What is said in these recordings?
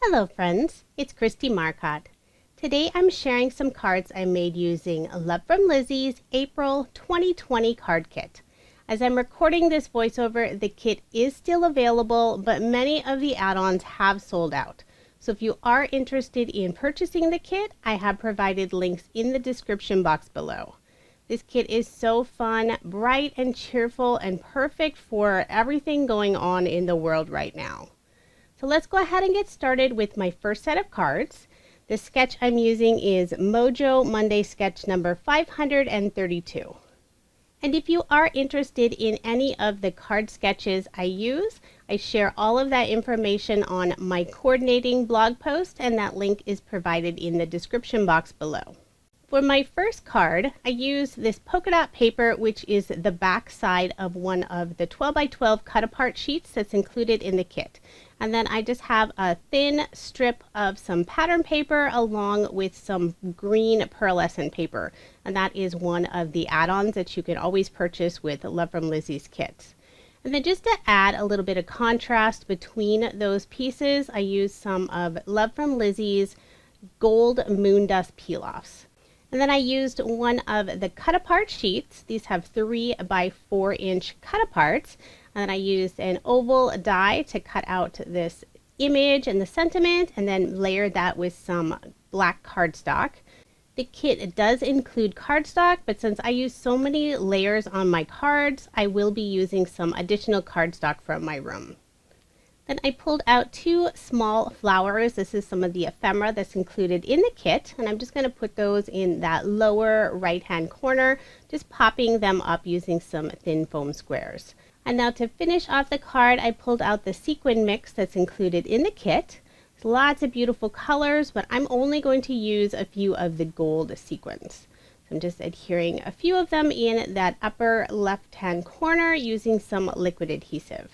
Hello friends, it's Kristie Marcotte. Today I'm sharing some cards I made using Love From Lizi's April 2020 card kit. As I'm recording this voiceover, the kit is still available, but many of the add-ons have sold out. So if you are interested in purchasing the kit, I have provided links in the description box below. This kit is so fun, bright and cheerful, and perfect for everything going on in the world right now. So let's go ahead and get started with my first set of cards. The sketch I'm using is Mojo Monday sketch number 532. And if you are interested in any of the card sketches I use, I share all of that information on my coordinating blog post, and that link is provided in the description box below. For my first card, I use this polka dot paper, which is the back side of one of the 12 by 12 cut apart sheets that's included in the kit. And then I just have a thin strip of some pattern paper along with some green pearlescent paper. And that is one of the add-ons that you can always purchase with Love From Lizi's kits. And then just to add a little bit of contrast between those pieces, I use some of Love From Lizi's gold moon dust peel-offs. And then I used one of the cut apart sheets. These have 3 by 4 inch cut aparts. And then I used an oval die to cut out this image and the sentiment, and then layered that with some black cardstock. The kit does include cardstock, but since I use so many layers on my cards, I will be using some additional cardstock from my room. Then I pulled out 2 small flowers. This is some of the ephemera that's included in the kit, and I'm just going to put those in that lower right hand corner, just popping them up using some thin foam squares. And now to finish off the card, I pulled out the sequin mix that's included in the kit. There's lots of beautiful colors, but I'm only going to use a few of the gold sequins. So I'm just adhering a few of them in that upper left hand corner using some liquid adhesive.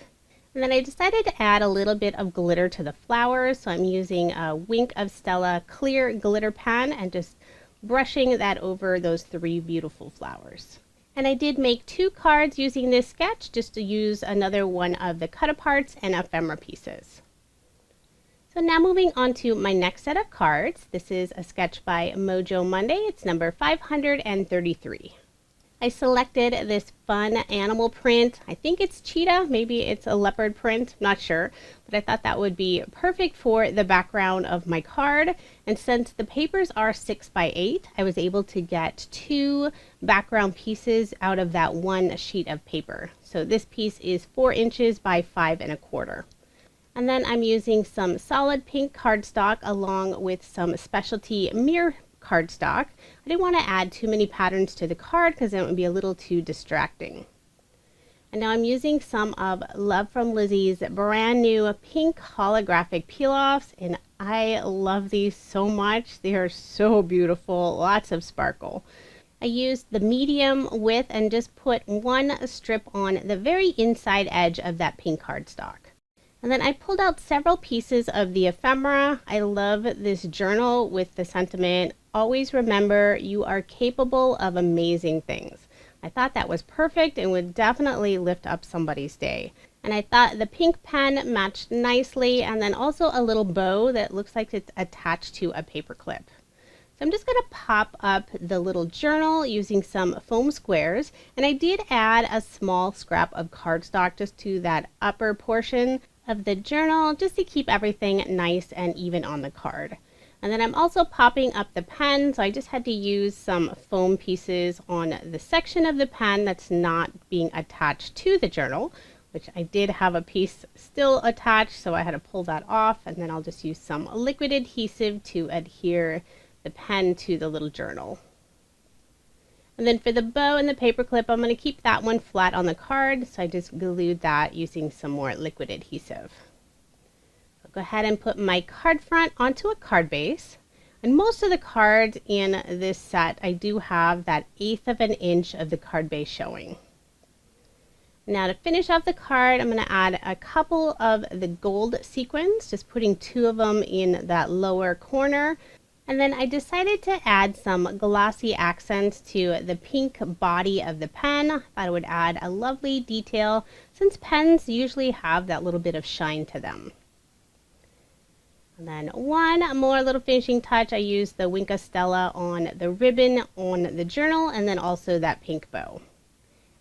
And then I decided to add a little bit of glitter to the flowers, so I'm using a Wink of Stella clear glitter pen and just brushing that over those 3 beautiful flowers. And I did make 2 cards using this sketch, just to use another one of the cut aparts and ephemera pieces. So now moving on to my next set of cards. This is a sketch by Mojo Monday. It's number 533. I selected this fun animal print. I think it's cheetah, maybe it's a leopard print, I'm not sure, but I thought that would be perfect for the background of my card. And since the papers are 6 by 8, I was able to get 2 background pieces out of that one sheet of paper. So this piece is 4 inches by 5 1/4. And then I'm using some solid pink cardstock along with some specialty mirror cardstock. I didn't want to add too many patterns to the card because it would be a little too distracting. And now I'm using some of Love From Lizi's brand new pink holographic peel-offs, and I love these so much. They are so beautiful, lots of sparkle. I used the medium width and just put 1 strip on the very inside edge of that pink cardstock. And then I pulled out several pieces of the ephemera. I love this journal with the sentiment, "Always remember, you are capable of amazing things." I thought that was perfect and would definitely lift up somebody's day. And I thought the pink pen matched nicely, and then also a little bow that looks like it's attached to a paper clip. So I'm just going to pop up the little journal using some foam squares, and I did add a small scrap of cardstock just to that upper portion of the journal, just to keep everything nice and even on the card. And then I'm also popping up the pen, so I just had to use some foam pieces on the section of the pen that's not being attached to the journal, which I did have a piece still attached, so I had to pull that off, and then I'll just use some liquid adhesive to adhere the pen to the little journal. And then for the bow and the paper clip, I'm going to keep that one flat on the card, so I just glued that using some more liquid adhesive. I'll go ahead and put my card front onto a card base. And most of the cards in this set, I do have that 1/8 of an inch of the card base showing. Now to finish off the card, I'm going to add a couple of the gold sequins, just putting 2 of them in that lower corner. And then I decided to add some glossy accents to the pink body of the pen. I thought it would add a lovely detail since pens usually have that little bit of shine to them. And then one more little finishing touch. I used the Winka Stella on the ribbon on the journal, and then also that pink bow.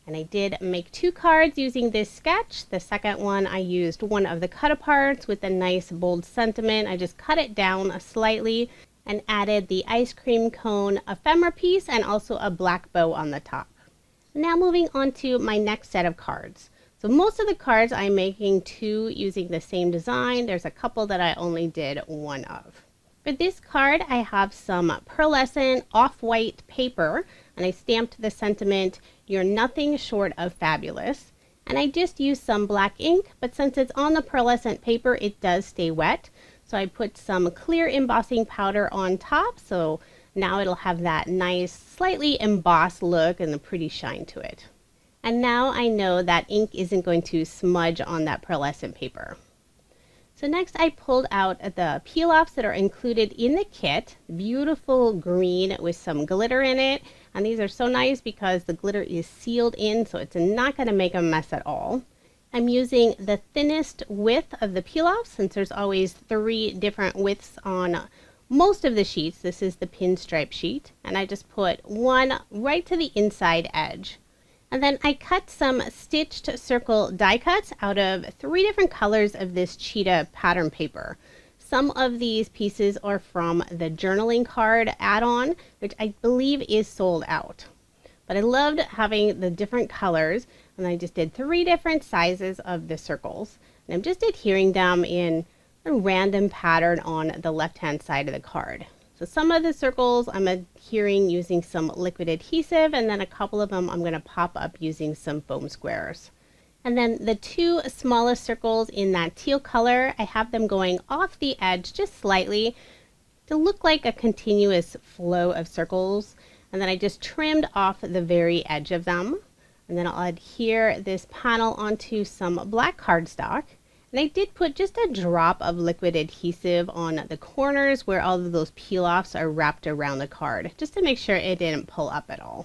And I did make 2 cards using this sketch. The second one, I used one of the cut aparts with a nice bold sentiment. I just cut it down slightly and added the ice cream cone ephemera piece and also a black bow on the top. Now moving on to my next set of cards. So most of the cards I'm making 2 using the same design. There's a couple that I only did 1 of. For this card, I have some pearlescent off-white paper, and I stamped the sentiment, "You're nothing short of fabulous." And I just used some black ink, but since it's on the pearlescent paper, it does stay wet. So I put some clear embossing powder on top, so now it'll have that nice, slightly embossed look and a pretty shine to it. And now I know that ink isn't going to smudge on that pearlescent paper. So next I pulled out the peel-offs that are included in the kit, beautiful green with some glitter in it. And these are so nice because the glitter is sealed in, so it's not going to make a mess at all. I'm using the thinnest width of the peel-offs since there's always 3 different widths on most of the sheets. This is the pinstripe sheet, and I just put one right to the inside edge. And then I cut some stitched circle die cuts out of 3 different colors of this cheetah pattern paper. Some of these pieces are from the journaling card add-on, which I believe is sold out. But I loved having the different colors, and I just did 3 different sizes of the circles. And I'm just adhering them in a random pattern on the left-hand side of the card. So some of the circles I'm adhering using some liquid adhesive, and then a couple of them I'm going to pop up using some foam squares. And then the 2 smallest circles in that teal color, I have them going off the edge just slightly to look like a continuous flow of circles. And then I just trimmed off the very edge of them. And then I'll adhere this panel onto some black cardstock. And I did put just a drop of liquid adhesive on the corners where all of those peel-offs are wrapped around the card, just to make sure it didn't pull up at all.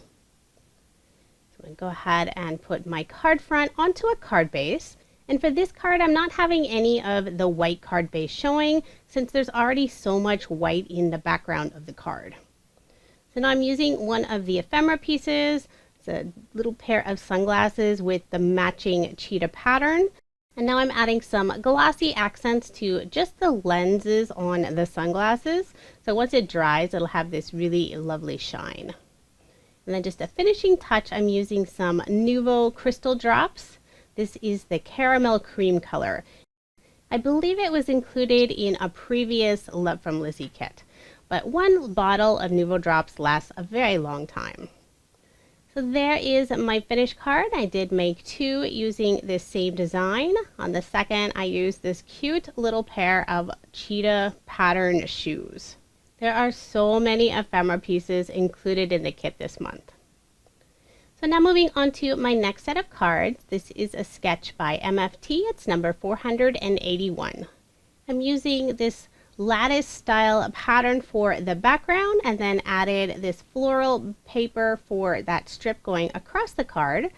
So I'm going to go ahead and put my card front onto a card base. And for this card, I'm not having any of the white card base showing since there's already so much white in the background of the card. So now I'm using one of the ephemera pieces. It's a little pair of sunglasses with the matching cheetah pattern. And now I'm adding some glossy accents to just the lenses on the sunglasses. So once it dries, it'll have this really lovely shine. And then just a finishing touch, I'm using some Nuvo crystal drops. This is the caramel cream color. I believe it was included in a previous Love From Lizi kit, but 1 bottle of Nuvo drops lasts a very long time. So there is my finished card. I did make 2 using this same design. On the second, I used this cute little pair of cheetah pattern shoes. There are so many ephemera pieces included in the kit this month. So now moving on to my next set of cards. This is a sketch by MFT. It's number 481. I'm using this lattice style pattern for the background and then added this floral paper for that strip going across the card.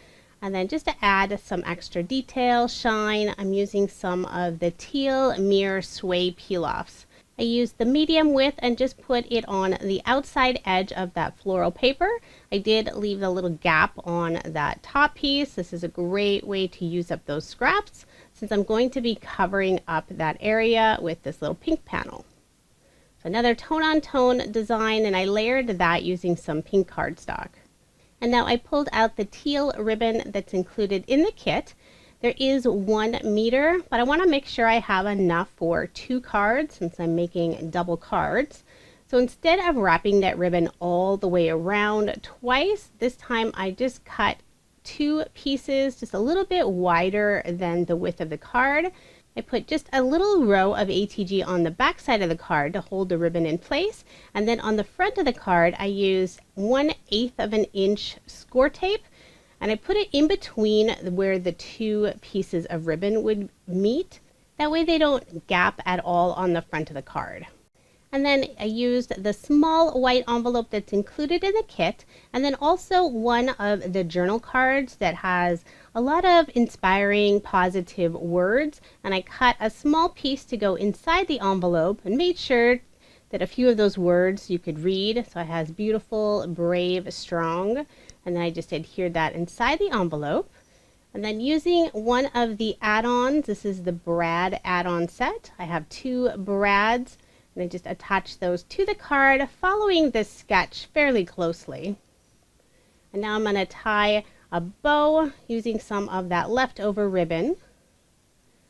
And then just to add some extra detail, shine, I'm using some of the teal mirror sway peel-offs. I used the medium width and just put it on the outside edge of that floral paper. I did leave a little gap on that top piece. This is a great way to use up those scraps since I'm going to be covering up that area with this little pink panel. So another tone-on-tone design, and I layered that using some pink cardstock. And now I pulled out the teal ribbon that's included in the kit. There is 1 meter, but I want to make sure I have enough for 2 cards since I'm making double cards. So instead of wrapping that ribbon all the way around twice, this time I just cut 2 pieces just a little bit wider than the width of the card. I put just a little row of ATG on the back side of the card to hold the ribbon in place. And then on the front of the card, I used 1/8 of an inch score tape. And I put it in between where the 2 pieces of ribbon would meet. That way they don't gap at all on the front of the card. And then I used the small white envelope that's included in the kit, and then also one of the journal cards that has a lot of inspiring, positive words. And I cut a small piece to go inside the envelope and made sure that a few of those words you could read. So it has beautiful, brave, strong. And then I just adhered that inside the envelope. And then using one of the add-ons, this is the brad add-on set. I have 2 brads. And I just attach those to the card, following this sketch fairly closely. And now I'm going to tie a bow using some of that leftover ribbon.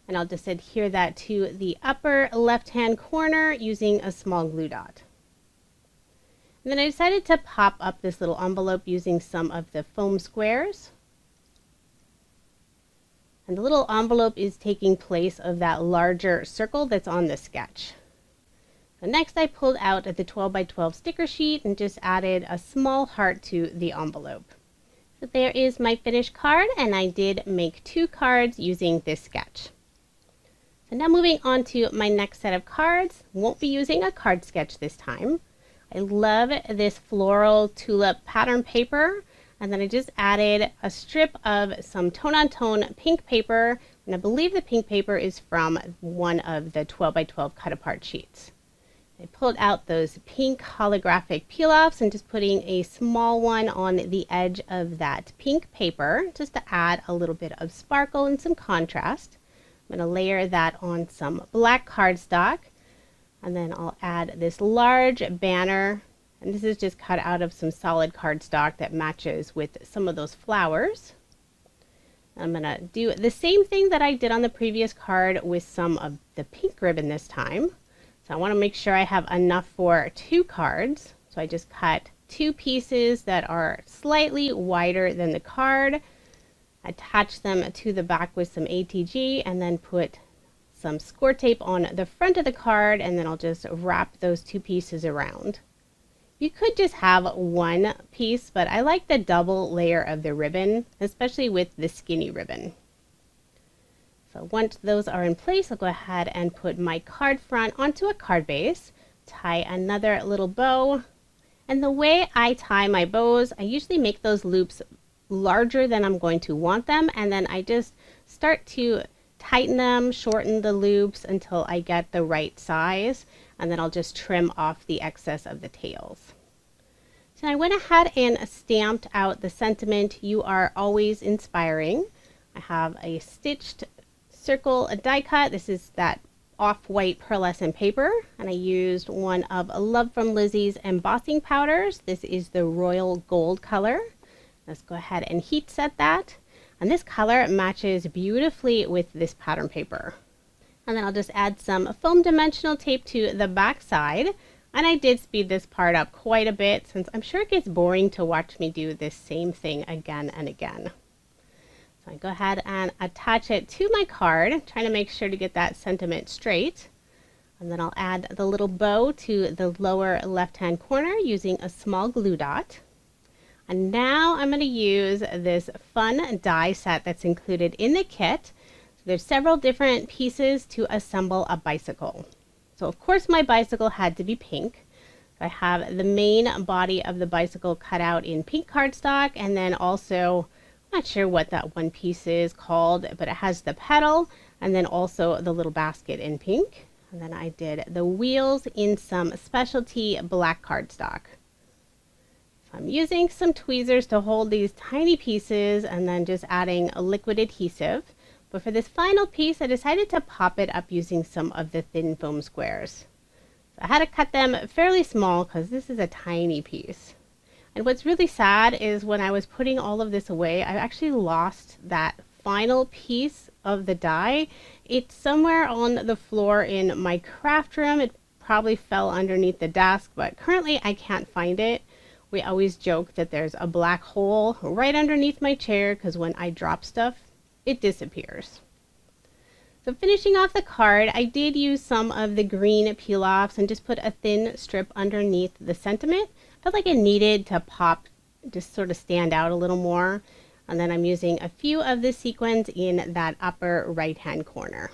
And I'll just adhere that to the upper left-hand corner using a small glue dot. And then I decided to pop up this little envelope using some of the foam squares. And the little envelope is taking place of that larger circle that's on the sketch. So next I pulled out the 12 by 12 sticker sheet and just added a small heart to the envelope. So there is my finished card, and I did make 2 cards using this sketch. So now moving on to my next set of cards. Won't be using a card sketch this time. I love this floral tulip pattern paper, and then I just added a strip of some tone-on-tone pink paper, and I believe the pink paper is from one of the 12 by 12 cut apart sheets. I pulled out those pink holographic peel-offs and just putting a small one on the edge of that pink paper just to add a little bit of sparkle and some contrast. I'm going to layer that on some black cardstock, and then I'll add this large banner, and this is just cut out of some solid cardstock that matches with some of those flowers. I'm going to do the same thing that I did on the previous card with some of the pink ribbon this time. So I want to make sure I have enough for 2 cards. So I just cut 2 pieces that are slightly wider than the card, attach them to the back with some ATG, and then put some score tape on the front of the card, and then I'll just wrap those 2 pieces around. You could just have 1 piece, but I like the double layer of the ribbon, especially with the skinny ribbon. So once those are in place, I'll go ahead and put my card front onto a card base, tie another little bow, and the way I tie my bows, I usually make those loops larger than I'm going to want them, and then I just start to tighten them, shorten the loops until I get the right size, and then I'll just trim off the excess of the tails. So I went ahead and stamped out the sentiment, "You are always inspiring." I have a stitched circle, a die cut. This is that off-white pearlescent paper, and I used one of Love From Lizi's embossing powders. This is the royal gold color. Let's go ahead and heat set that, and this color matches beautifully with this pattern paper. And then I'll just add some foam dimensional tape to the back side, and I did speed this part up quite a bit since I'm sure it gets boring to watch me do this same thing again and again. So I go ahead and attach it to my card, trying to make sure to get that sentiment straight. And then I'll add the little bow to the lower left-hand corner using a small glue dot. And now I'm going to use this fun die set that's included in the kit. So there's several different pieces to assemble a bicycle. So of course my bicycle had to be pink. So I have the main body of the bicycle cut out in pink cardstock, and then also, not sure what that one piece is called, but it has the pedal and then also the little basket in pink. And then I did the wheels in some specialty black cardstock. So I'm using some tweezers to hold these tiny pieces and then just adding a liquid adhesive. But for this final piece, I decided to pop it up using some of the thin foam squares. So I had to cut them fairly small because this is a tiny piece. And what's really sad is when I was putting all of this away, I actually lost that final piece of the die. It's somewhere on the floor in my craft room. It probably fell underneath the desk, but currently I can't find it. We always joke that there's a black hole right underneath my chair because when I drop stuff, it disappears. So finishing off the card, I did use some of the green peel-offs and just put a thin strip underneath the sentiment. Felt like it needed to pop, just sort of stand out a little more. And then I'm using a few of the sequins in that upper right-hand corner.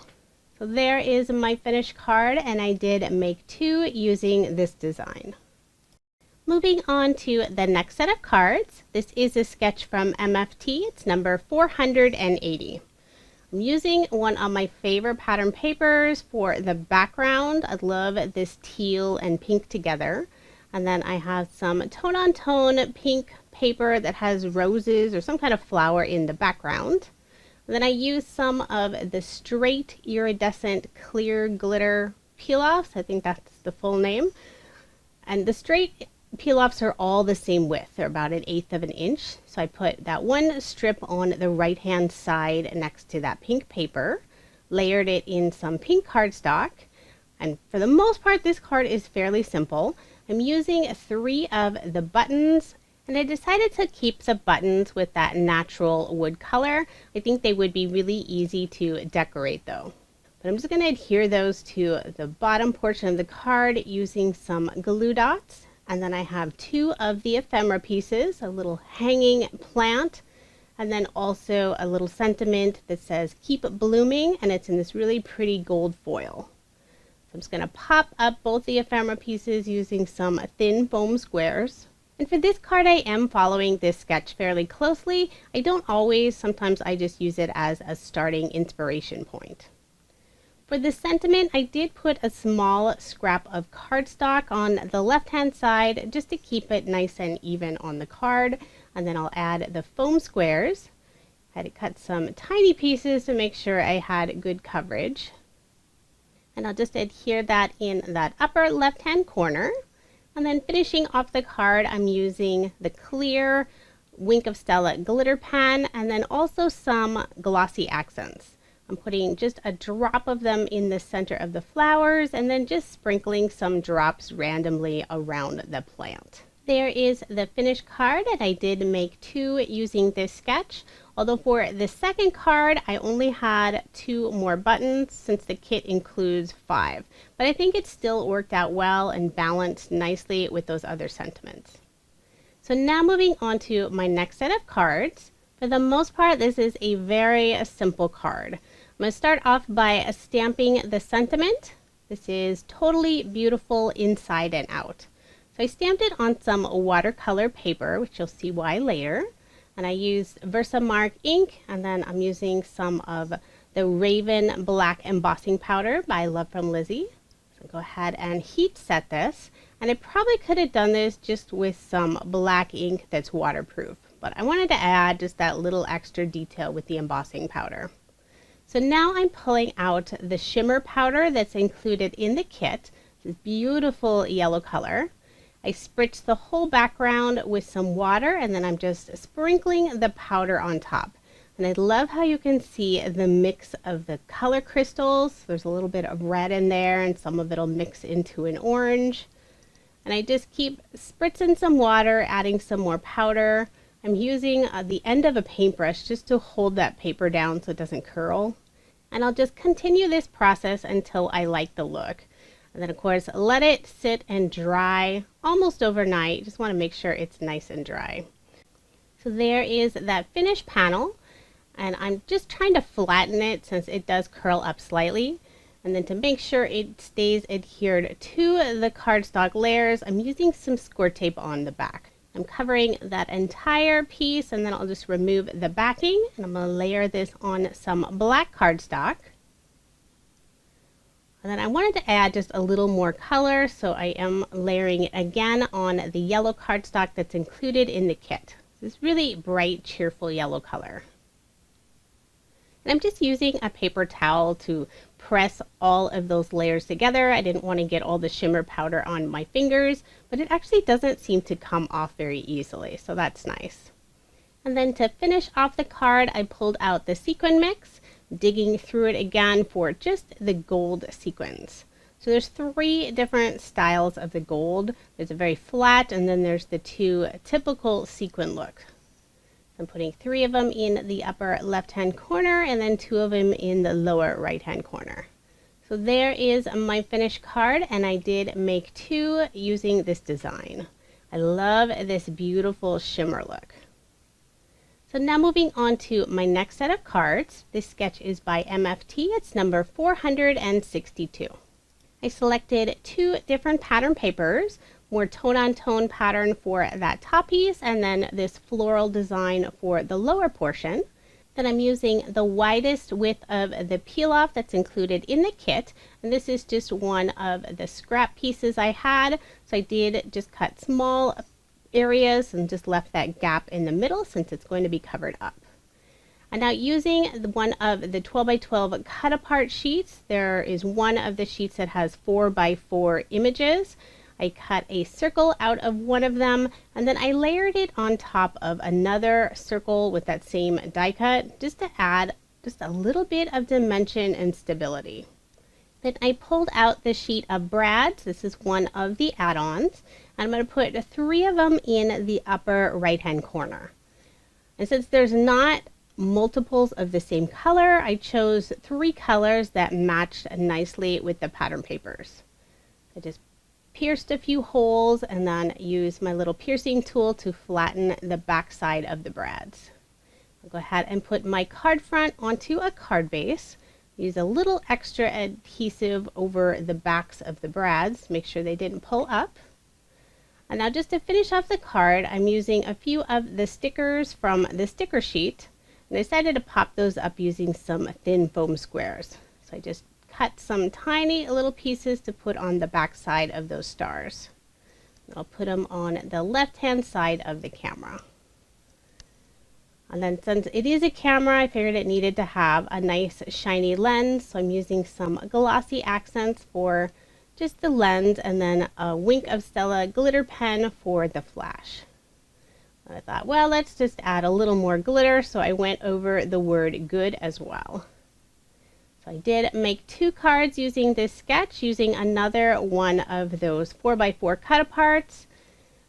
So there is my finished card, and I did make 2 using this design. Moving on to the next set of cards. This is a sketch from MFT. It's number 480. I'm using one of my favorite pattern papers for the background. I love this teal and pink together. And then I have some tone-on-tone pink paper that has roses or some kind of flower in the background. And then I use some of the straight iridescent clear glitter peel-offs. I think that's the full name. And the straight peel-offs are all the same width. They're about 1/8 of an inch. So I put that one strip on the right-hand side next to that pink paper, layered it in some pink cardstock. And for the most part, this card is fairly simple. I'm using 3 of the buttons, and I decided to keep the buttons with that natural wood color. I think they would be really easy to decorate though. But I'm just going to adhere those to the bottom portion of the card using some glue dots. And then I have 2 of the ephemera pieces, a little hanging plant, and then also a little sentiment that says keep blooming, and it's in this really pretty gold foil. So I'm just going to pop up both the ephemera pieces using some thin foam squares. And for this card, I am following this sketch fairly closely. I don't always, sometimes I just use it as a starting inspiration point. For the sentiment, I did put a small scrap of cardstock on the left-hand side just to keep it nice and even on the card. And then I'll add the foam squares. I had to cut some tiny pieces to make sure I had good coverage. And I'll just adhere that in that upper left-hand corner. And then finishing off the card, I'm using the clear Wink of Stella glitter pen and then also some glossy accents. I'm putting just a drop of them in the center of the flowers and then just sprinkling some drops randomly around the plant. There is the finished card, and I did make 2 using this sketch. Although for the second card, I only had 2 more buttons since the kit includes 5. But I think it still worked out well and balanced nicely with those other sentiments. So now moving on to my next set of cards. For the most part, this is a very simple card. I'm going to start off by stamping the sentiment. This is totally beautiful inside and out. So I stamped it on some watercolor paper, which you'll see why later. And I used Versamark ink, and then I'm using some of the Raven Black Embossing Powder by Love From Lizi. So go ahead and heat set this. And I probably could have done this just with some black ink that's waterproof. But I wanted to add just that little extra detail with the embossing powder. So now I'm pulling out the shimmer powder that's included in the kit. This beautiful yellow color. I spritz the whole background with some water, and then I'm just sprinkling the powder on top. And I love how you can see the mix of the color crystals. There's a little bit of red in there, and some of it'll mix into an orange. And I just keep spritzing some water, adding some more powder. I'm using the end of a paintbrush just to hold that paper down so it doesn't curl. And I'll just continue this process until I like the look. And then of course, let it sit and dry almost overnight. Just want to make sure it's nice and dry. So there is that finished panel. And I'm just trying to flatten it since it does curl up slightly. And then to make sure it stays adhered to the cardstock layers, I'm using some score tape on the back. I'm covering that entire piece, and then I'll just remove the backing. And I'm going to layer this on some black cardstock. And then I wanted to add just a little more color, so I am layering it again on the yellow cardstock that's included in the kit. This really bright, cheerful yellow color. And I'm just using a paper towel to press all of those layers together. I didn't want to get all the shimmer powder on my fingers, but it actually doesn't seem to come off very easily, so that's nice. And then to finish off the card, I pulled out the sequin mix, digging through it again for just the gold sequins. So there's 3 different styles of the gold. There's a very flat, and then there's the 2 typical sequin look. I'm putting 3 of them in the upper left-hand corner and then 2 of them in the lower right-hand corner. So there is my finished card, and I did make 2 using this design. I love this beautiful shimmer look. So now moving on to my next set of cards. This sketch is by MFT. It's number 462. I selected 2 different pattern papers, more tone-on-tone pattern for that top piece, and then this floral design for the lower portion. Then I'm using the widest width of the peel-off that's included in the kit, and this is just one of the scrap pieces I had, so I did just cut small areas and just left that gap in the middle since it's going to be covered up. And now using one of the 12 by 12 cut apart sheets, there is one of the sheets that has 4 by 4 images. I cut a circle out of one of them, and then I layered it on top of another circle with that same die cut just to add just a little bit of dimension and stability. Then I pulled out the sheet of brads. This is one of the add-ons. I'm going to put 3 of them in the upper right-hand corner. And since there's not multiples of the same color, I chose 3 colors that matched nicely with the pattern papers. I just pierced a few holes and then used my little piercing tool to flatten the back side of the brads. I'll go ahead and put my card front onto a card base. Use a little extra adhesive over the backs of the brads to make sure they didn't pull up. And now just to finish off the card, I'm using a few of the stickers from the sticker sheet, and I decided to pop those up using some thin foam squares. So I just cut some tiny little pieces to put on the back side of those stars. I'll put them on the left-hand side of the camera. And then since it is a camera, I figured it needed to have a nice shiny lens, so I'm using some glossy accents for just the lens, and then a Wink of Stella glitter pen for the flash. And I thought, well, let's just add a little more glitter, so I went over the word good as well. So I did make 2 cards using this sketch, using another one of those 4 by 4 cut aparts,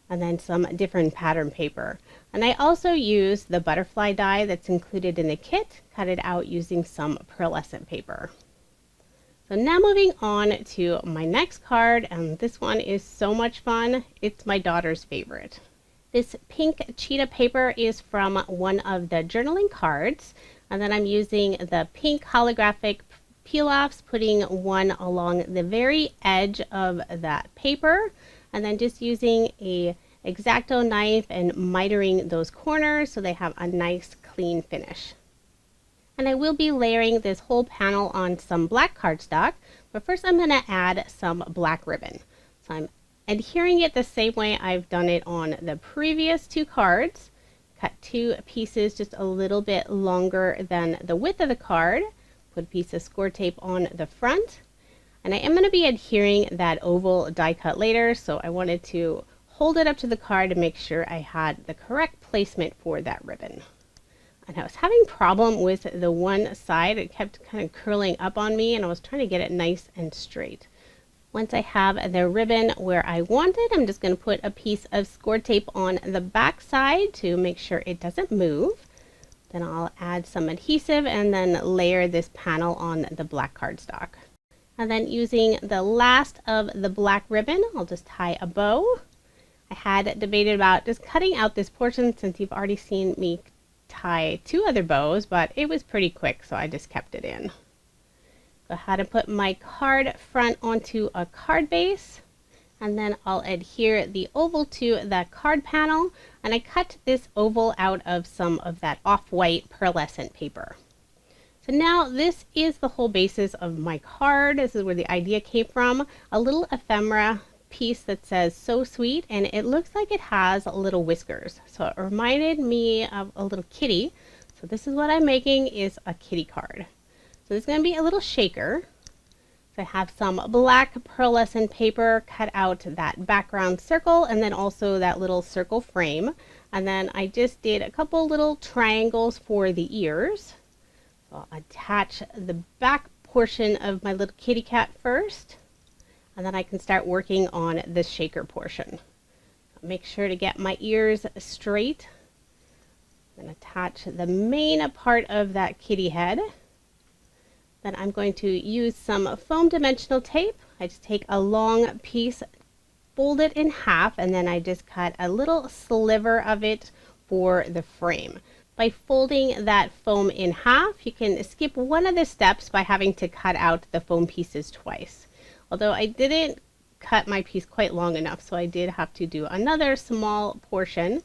and then some different pattern paper. And I also used the butterfly die that's included in the kit, cut it out using some pearlescent paper. So now moving on to my next card, and this one is so much fun. It's my daughter's favorite. This pink cheetah paper is from one of the journaling cards, and then I'm using the pink holographic peel-offs, putting one along the very edge of that paper, and then just using a X-Acto knife and mitering those corners so they have a nice clean finish. And I will be layering this whole panel on some black cardstock, but first I'm going to add some black ribbon. So I'm adhering it the same way I've done it on the previous 2 cards. Cut 2 pieces just a little bit longer than the width of the card. Put a piece of score tape on the front. And I am going to be adhering that oval die cut later, so I wanted to hold it up to the card to make sure I had the correct placement for that ribbon. And I was having problem with the one side. It kept kind of curling up on me, and I was trying to get it nice and straight. Once I have the ribbon where I want it, I'm just going to put a piece of score tape on the back side to make sure it doesn't move. Then I'll add some adhesive and then layer this panel on the black cardstock. And then using the last of the black ribbon, I'll just tie a bow. I had debated about just cutting out this portion since you've already seen me tie 2 other bows, but it was pretty quick, so I just kept it in. Go ahead and put my card front onto a card base, and then I'll adhere the oval to the card panel, and I cut this oval out of some of that off-white pearlescent paper. So now this is the whole basis of my card. This is where the idea came from. A little ephemera piece that says "so sweet," and it looks like it has little whiskers, so it reminded me of a little kitty. So this is what I'm making, is a kitty card. So there's going to be a little shaker. So I have some black pearlescent paper, cut out that background circle and then also that little circle frame, and then I just did a couple little triangles for the ears. So I'll attach the back portion of my little kitty cat first, and then I can start working on the shaker portion. Make sure to get my ears straight. Then attach the main part of that kitty head. Then I'm going to use some foam dimensional tape. I just take a long piece, fold it in half, and then I just cut a little sliver of it for the frame. By folding that foam in half, you can skip one of the steps by having to cut out the foam pieces twice. Although I didn't cut my piece quite long enough, so I did have to do another small portion.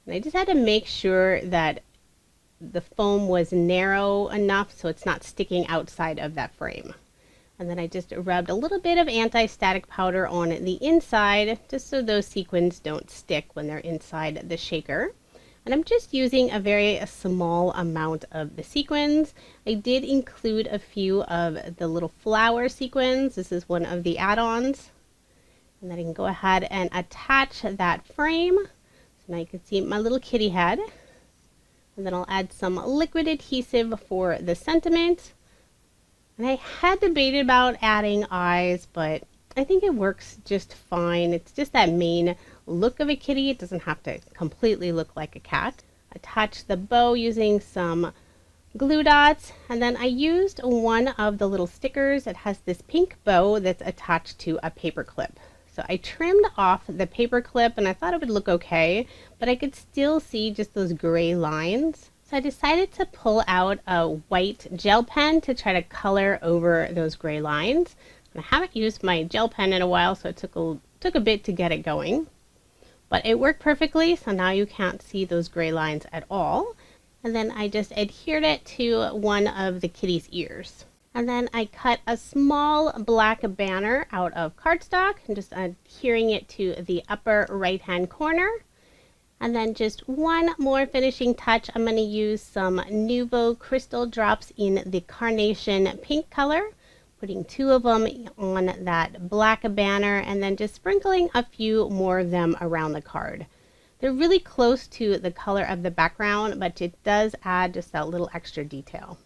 And I just had to make sure that the foam was narrow enough so it's not sticking outside of that frame. And then I just rubbed a little bit of anti-static powder on the inside, just so those sequins don't stick when they're inside the shaker. And I'm just using a very small amount of the sequins. I did include a few of the little flower sequins. This is one of the add-ons. And then I can go ahead and attach that frame. So now you can see my little kitty head. And then I'll add some liquid adhesive for the sentiment. And I had debated about adding eyes, but I think it works just fine. It's just that main look of a kitty. It doesn't have to completely look like a cat. Attach the bow using some glue dots, and then I used one of the little stickers. It has this pink bow that's attached to a paper clip. So I trimmed off the paper clip and I thought it would look okay, but I could still see just those gray lines. So I decided to pull out a white gel pen to try to color over those gray lines. I haven't used my gel pen in a while, so it took a bit to get it going. But it worked perfectly, so now you can't see those gray lines at all. And then I just adhered it to one of the kitty's ears. And then I cut a small black banner out of cardstock and just adhering it to the upper right-hand corner. And then just one more finishing touch. I'm going to use some Nuvo crystal drops in the carnation pink color. Putting 2 of them on that black banner and then just sprinkling a few more of them around the card. They're really close to the color of the background, but it does add just that little extra detail.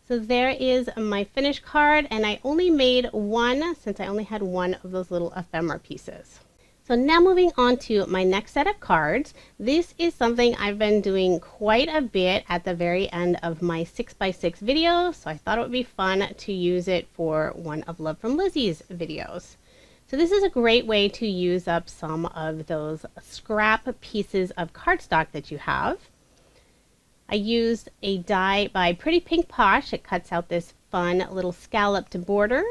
So there is my finished card, and I only made one since I only had one of those little ephemera pieces. So now moving on to my next set of cards. This is something I've been doing quite a bit at the very end of my 6x6 video, so I thought it would be fun to use it for one of Love From Lizi's videos. So this is a great way to use up some of those scrap pieces of cardstock that you have. I used a die by Pretty Pink Posh. It cuts out this fun little scalloped border.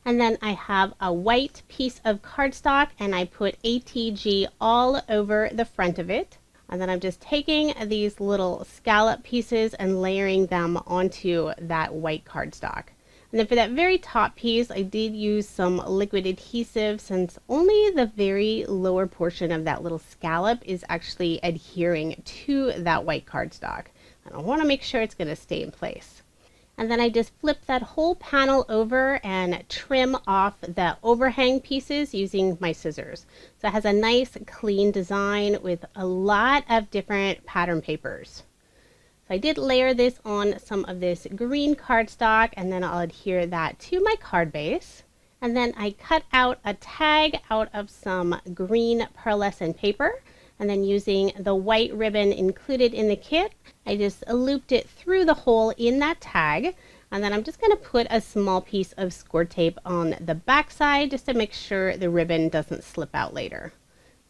And then I have a white piece of cardstock and I put ATG all over the front of it. And then I'm just taking these little scallop pieces and layering them onto that white cardstock. And then for that very top piece, I did use some liquid adhesive since only the very lower portion of that little scallop is actually adhering to that white cardstock. And I want to make sure it's going to stay in place. And then I just flip that whole panel over and trim off the overhang pieces using my scissors. So it has a nice clean design with a lot of different pattern papers. So I did layer this on some of this green cardstock, and then I'll adhere that to my card base. And then I cut out a tag out of some green pearlescent paper. And then using the white ribbon included in the kit, I just looped it through the hole in that tag. And then I'm just going to put a small piece of score tape on the back side just to make sure the ribbon doesn't slip out later.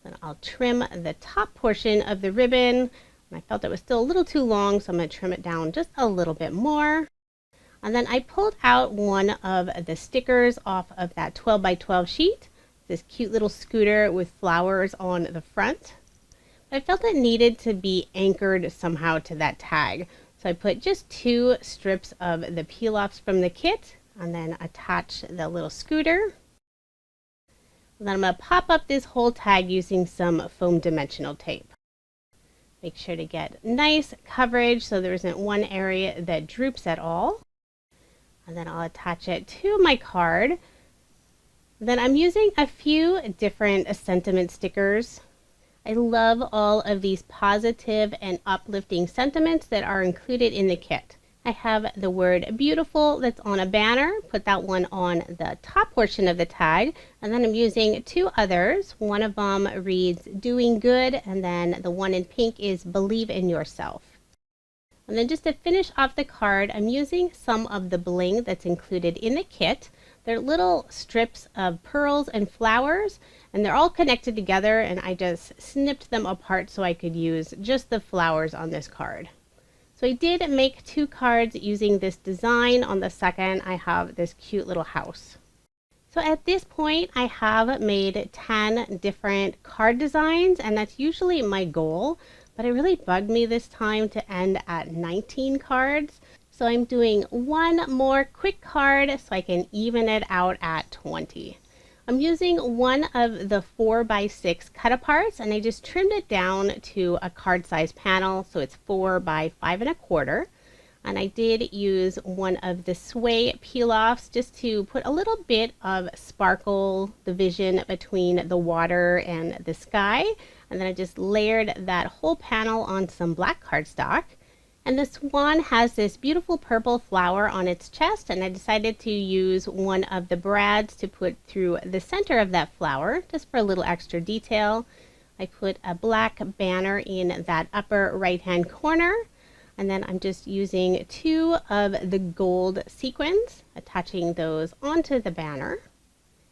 Then I'll trim the top portion of the ribbon. And I felt it was still a little too long, so I'm going to trim it down just a little bit more. And then I pulled out one of the stickers off of that 12 by 12 sheet. This cute little scooter with flowers on the front. I felt it needed to be anchored somehow to that tag. So I put just 2 strips of the peel-offs from the kit and then attach the little scooter. And then I'm going to pop up this whole tag using some foam dimensional tape. Make sure to get nice coverage so there isn't one area that droops at all. And then I'll attach it to my card. Then I'm using a few different sentiment stickers. I love all of these positive and uplifting sentiments that are included in the kit. I have the word beautiful that's on a banner, put that one on the top portion of the tag, and then I'm using 2 others. One of them reads doing good, and then the one in pink is believe in yourself. And then just to finish off the card, I'm using some of the bling that's included in the kit. They're little strips of pearls and flowers, and they're all connected together, and I just snipped them apart so I could use just the flowers on this card. So I did make 2 cards using this design. On the second, I have this cute little house. So at this point, I have made 10 different card designs, and that's usually my goal, but it really bugged me this time to end at 19 cards. So I'm doing one more quick card so I can even it out at 20. I'm using one of the 4x6 cut aparts, and I just trimmed it down to a card size panel, so it's 4 by 5 1/4. And I did use one of the sway peel offs just to put a little bit of sparkle division between the water and the sky. And then I just layered that whole panel on some black cardstock. And the swan has this beautiful purple flower on its chest, and I decided to use one of the brads to put through the center of that flower, just for a little extra detail. I put a black banner in that upper right-hand corner, and then I'm just using 2 of the gold sequins, attaching those onto the banner.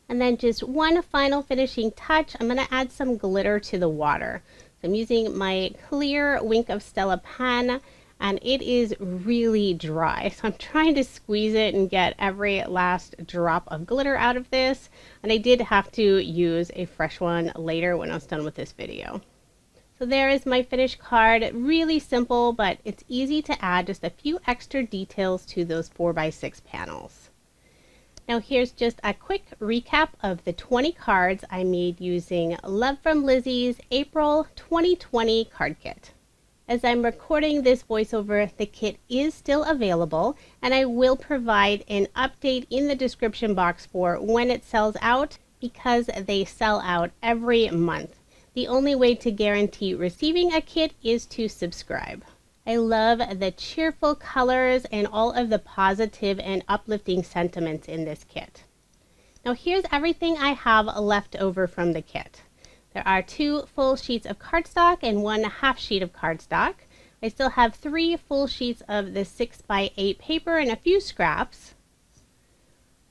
And then just one final finishing touch, I'm going to add some glitter to the water. So I'm using my clear Wink of Stella pen, and it is really dry, so I'm trying to squeeze it and get every last drop of glitter out of this, and I did have to use a fresh one later when I was done with this video. So there is my finished card. Really simple, but it's easy to add just a few extra details to those 4x6 panels. Now here's just a quick recap of the 20 cards I made using Love From Lizi's April 2020 card kit. As I'm recording this voiceover, the kit is still available, and I will provide an update in the description box for when it sells out, because they sell out every month. The only way to guarantee receiving a kit is to subscribe. I love the cheerful colors and all of the positive and uplifting sentiments in this kit. Now here's everything I have left over from the kit. There are 2 full sheets of cardstock and 1 half sheet of cardstock. I still have 3 full sheets of the 6x8 paper and a few scraps.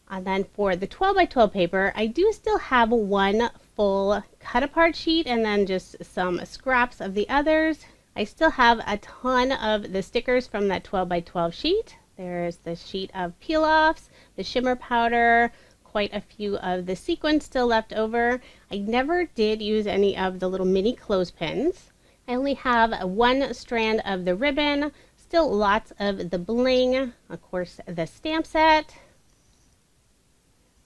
And then for the 12x12 paper, I do still have 1 full cut apart sheet and then just some scraps of the others. I still have a ton of the stickers from that 12x12 sheet. There's the sheet of peel offs, the shimmer powder, quite a few of the sequins still left over. I never did use any of the little mini clothespins. I only have 1 strand of the ribbon, still lots of the bling, of course the stamp set,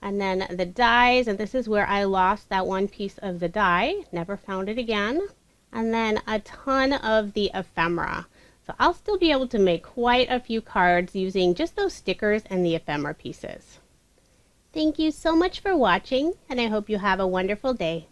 and then the dies, and this is where I lost that 1 piece of the die, never found it again, and then a ton of the ephemera. So I'll still be able to make quite a few cards using just those stickers and the ephemera pieces. Thank you so much for watching, and I hope you have a wonderful day.